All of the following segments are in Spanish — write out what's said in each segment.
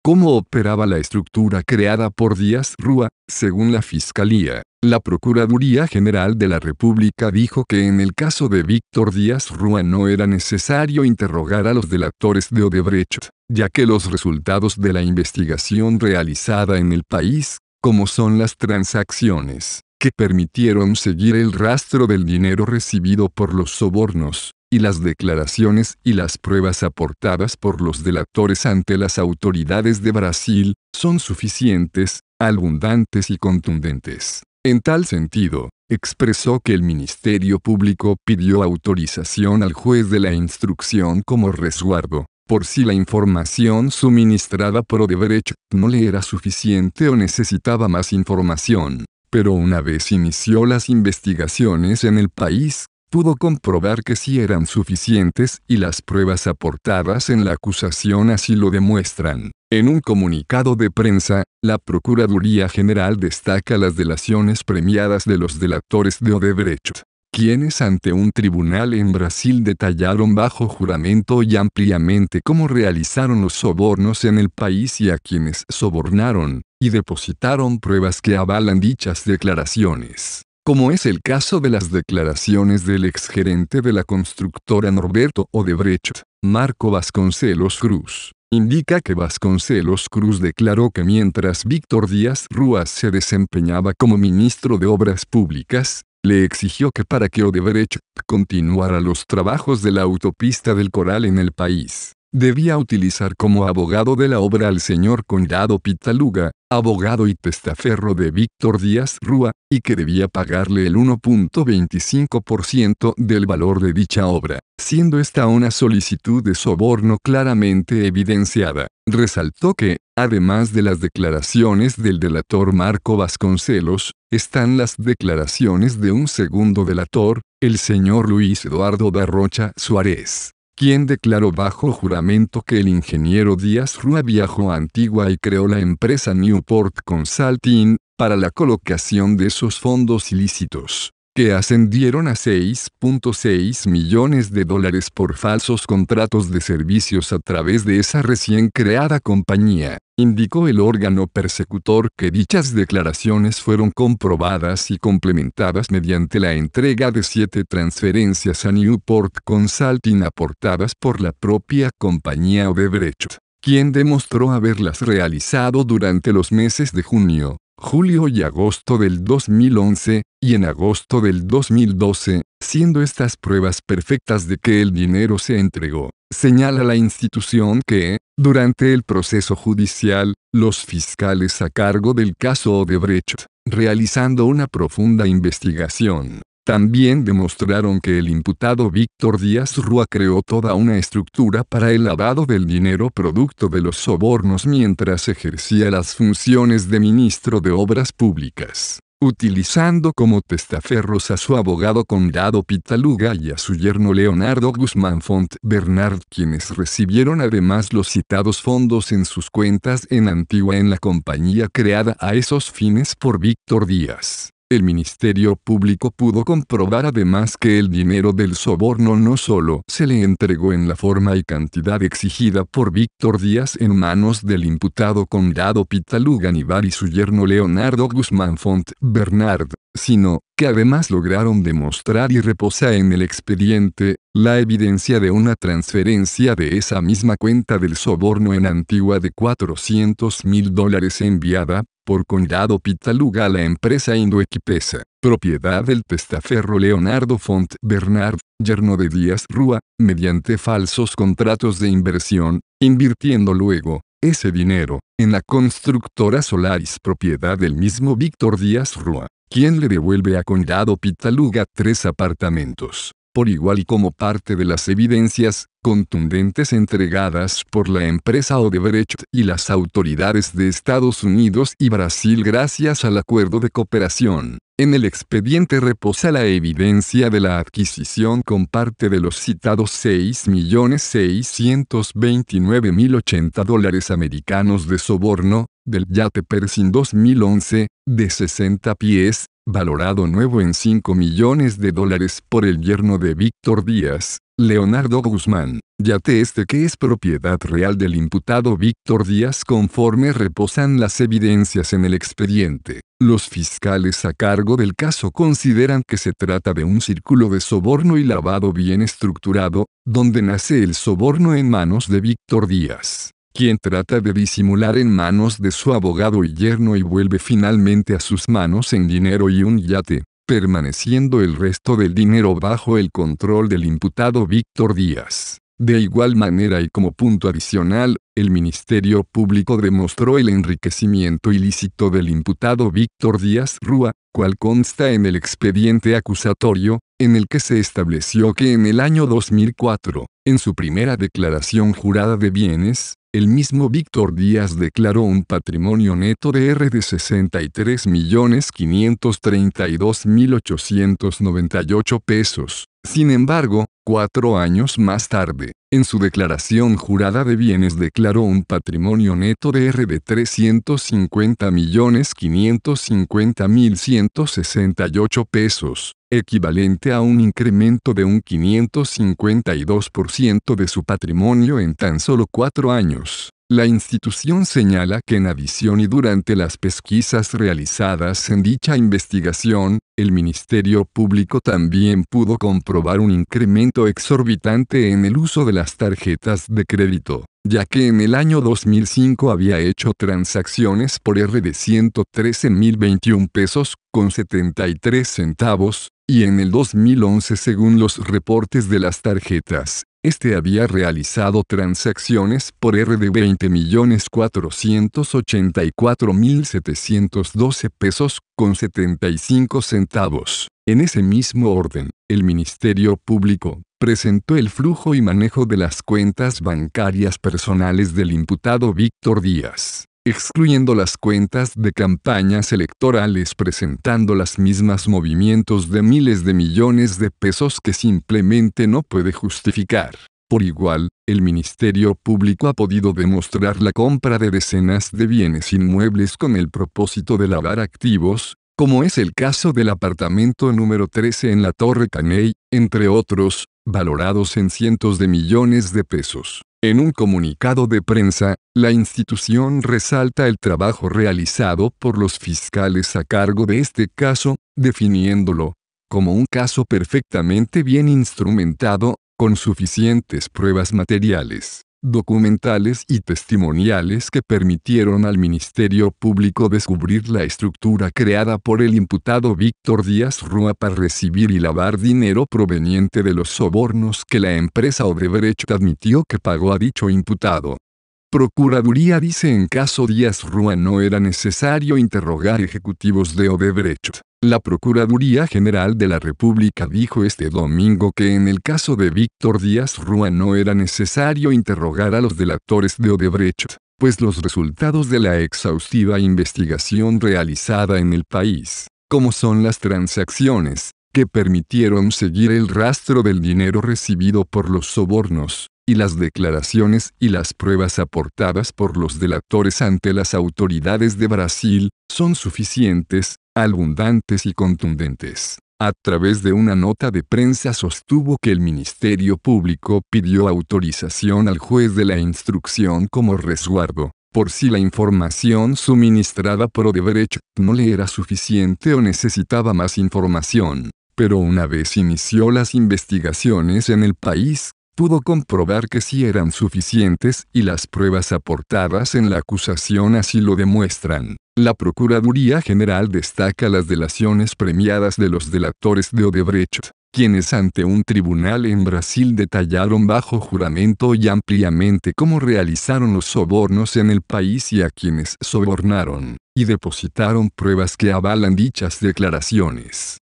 ¿Cómo operaba la estructura creada por Díaz Rúa? Según la Fiscalía, la Procuraduría General de la República dijo que en el caso de Víctor Díaz Rúa no era necesario interrogar a los delatores de Odebrecht, ya que los resultados de la investigación realizada en el país, como son las transacciones que permitieron seguir el rastro del dinero recibido por los sobornos, y las declaraciones y las pruebas aportadas por los delatores ante las autoridades de Brasil, son suficientes, abundantes y contundentes. En tal sentido, expresó que el Ministerio Público pidió autorización al juez de la instrucción como resguardo, por si la información suministrada por Odebrecht no le era suficiente o necesitaba más información. Pero una vez inició las investigaciones en el país, pudo comprobar que sí eran suficientes y las pruebas aportadas en la acusación así lo demuestran. En un comunicado de prensa, la Procuraduría General destaca las delaciones premiadas de los delatores de Odebrecht, quienes ante un tribunal en Brasil detallaron bajo juramento y ampliamente cómo realizaron los sobornos en el país y a quienes sobornaron, y depositaron pruebas que avalan dichas declaraciones, como es el caso de las declaraciones del exgerente de la constructora Norberto Odebrecht, Marco Vasconcelos Cruz. Indica que Vasconcelos Cruz declaró que mientras Víctor Díaz Rúa se desempeñaba como ministro de Obras Públicas, le exigió que para que Odebrecht continuara los trabajos de la autopista del Coral en el país, debía utilizar como abogado de la obra al señor Conrado Pitaluga, abogado y testaferro de Víctor Díaz Rúa, y que debía pagarle el 1.25% del valor de dicha obra, siendo esta una solicitud de soborno claramente evidenciada. Resaltó que, además de las declaraciones del delator Marco Vasconcelos, están las declaraciones de un segundo delator, el señor Luis Eduardo da Rocha Suárez, quien declaró bajo juramento que el ingeniero Díaz Rúa viajó a Antigua y creó la empresa Newport Consulting, para la colocación de esos fondos ilícitos, que ascendieron a $6.6 millones por falsos contratos de servicios a través de esa recién creada compañía. Indicó el órgano persecutor que dichas declaraciones fueron comprobadas y complementadas mediante la entrega de 7 transferencias a Newport Consulting aportadas por la propia compañía Odebrecht, quien demostró haberlas realizado durante los meses de junio, julio y agosto del 2011, y en agosto del 2012, siendo estas pruebas perfectas de que el dinero se entregó. Señala la institución que, durante el proceso judicial, los fiscales a cargo del caso Odebrecht, realizando una profunda investigación, también demostraron que el imputado Víctor Díaz Rúa creó toda una estructura para el lavado del dinero producto de los sobornos mientras ejercía las funciones de ministro de Obras Públicas, utilizando como testaferros a su abogado Conrado Pitaluga y a su yerno Leonardo Guzmán Font Bernard, quienes recibieron además los citados fondos en sus cuentas en Antigua en la compañía creada a esos fines por Víctor Díaz. El Ministerio Público pudo comprobar además que el dinero del soborno no solo se le entregó en la forma y cantidad exigida por Víctor Díaz en manos del imputado Conrado Pitaluga Nivar y su yerno Leonardo Guzmán Font Bernard, sino que además lograron demostrar y reposa en el expediente la evidencia de una transferencia de esa misma cuenta del soborno en Antigua de $400.000 enviada por Conrado Pitaluga a la empresa Indoequipesa, propiedad del testaferro Leonardo Font Bernard, yerno de Díaz Rúa, mediante falsos contratos de inversión, invirtiendo luego ese dinero en la constructora Solaris, propiedad del mismo Víctor Díaz Rúa, quien le devuelve a Conrado Pitaluga 3 apartamentos, por igual y como parte de las evidencias contundentes entregadas por la empresa Odebrecht y las autoridades de Estados Unidos y Brasil gracias al acuerdo de cooperación. En el expediente reposa la evidencia de la adquisición con parte de los citados $6.629.080 americanos de soborno, del yate Pershing 2011, de 60 pies, valorado nuevo en $5 millones por el yerno de Víctor Díaz, Leonardo Guzmán, yate este que es propiedad real del imputado Víctor Díaz conforme reposan las evidencias en el expediente. Los fiscales a cargo del caso consideran que se trata de un círculo de soborno y lavado bien estructurado, donde nace el soborno en manos de Víctor Díaz, quien trata de disimular en manos de su abogado y yerno y vuelve finalmente a sus manos en dinero y un yate, permaneciendo el resto del dinero bajo el control del imputado Víctor Díaz. De igual manera y como punto adicional, el Ministerio Público demostró el enriquecimiento ilícito del imputado Víctor Díaz Rúa, cual consta en el expediente acusatorio, en el que se estableció que en el año 2004, en su primera declaración jurada de bienes, el mismo Víctor Díaz declaró un patrimonio neto de $63.532.898 pesos. Sin embargo, 4 años más tarde, en su declaración jurada de bienes declaró un patrimonio neto de $350.550.168 pesos, equivalente a un incremento de un 552% de su patrimonio en tan solo 4 años. La institución señala que en adición y durante las pesquisas realizadas en dicha investigación, el Ministerio Público también pudo comprobar un incremento exorbitante en el uso de las tarjetas de crédito, ya que en el año 2005 había hecho transacciones por R de $113.021,73, y en el 2011 según los reportes de las tarjetas, este había realizado transacciones por R de $20.484.712,75. En ese mismo orden, el Ministerio Público presentó el flujo y manejo de las cuentas bancarias personales del imputado Víctor Díaz, excluyendo las cuentas de campañas electorales, presentando las mismas movimientos de miles de millones de pesos que simplemente no puede justificar. Por igual, el Ministerio Público ha podido demostrar la compra de decenas de bienes inmuebles con el propósito de lavar activos, como es el caso del apartamento número 13 en la Torre Caney, entre otros, valorados en cientos de millones de pesos. En un comunicado de prensa, la institución resalta el trabajo realizado por los fiscales a cargo de este caso, definiéndolo como un caso perfectamente bien instrumentado, con suficientes pruebas materiales, documentales y testimoniales que permitieron al Ministerio Público descubrir la estructura creada por el imputado Víctor Díaz Rúa para recibir y lavar dinero proveniente de los sobornos que la empresa Odebrecht admitió que pagó a dicho imputado. Procuraduría dice en caso Díaz Rúa no era necesario interrogar ejecutivos de Odebrecht. La Procuraduría General de la República dijo este domingo que en el caso de Víctor Díaz Rúa no era necesario interrogar a los delatores de Odebrecht, pues los resultados de la exhaustiva investigación realizada en el país, como son las transacciones, que permitieron seguir el rastro del dinero recibido por los sobornos, y las declaraciones y las pruebas aportadas por los delatores ante las autoridades de Brasil, son suficientes, abundantes y contundentes. A través de una nota de prensa sostuvo que el Ministerio Público pidió autorización al juez de la instrucción como resguardo, por si la información suministrada por Odebrecht no le era suficiente o necesitaba más información. Pero una vez inició las investigaciones en el país, pudo comprobar que sí eran suficientes y las pruebas aportadas en la acusación así lo demuestran. La Procuraduría General destaca las delaciones premiadas de los delatores de Odebrecht, quienes ante un tribunal en Brasil detallaron bajo juramento y ampliamente cómo realizaron los sobornos en el país y a quienes sobornaron, y depositaron pruebas que avalan dichas declaraciones.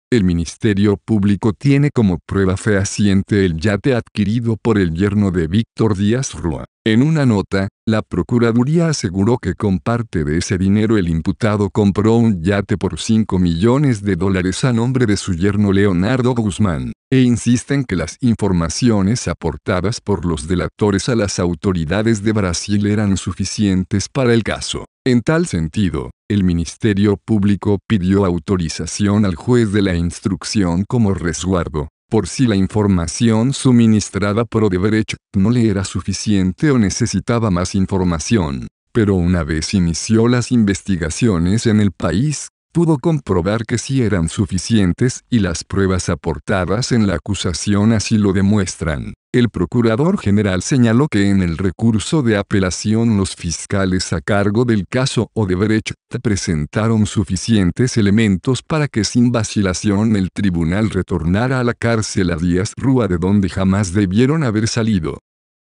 El Ministerio Público tiene como prueba fehaciente el yate adquirido por el yerno de Víctor Díaz Rúa. En una nota, la Procuraduría aseguró que con parte de ese dinero el imputado compró un yate por $5 millones a nombre de su yerno Leonardo Guzmán, e insisten que las informaciones aportadas por los delatores a las autoridades de Brasil eran suficientes para el caso. En tal sentido, El Ministerio Público pidió autorización al juez de la instrucción como resguardo, por si la información suministrada por Odebrecht no le era suficiente o necesitaba más información. Pero una vez inició las investigaciones en el país, pudo comprobar que sí eran suficientes y las pruebas aportadas en la acusación así lo demuestran. El procurador general señaló que en el recurso de apelación los fiscales a cargo del caso Odebrecht presentaron suficientes elementos para que sin vacilación el tribunal retornara a la cárcel a Díaz Rúa de donde jamás debieron haber salido.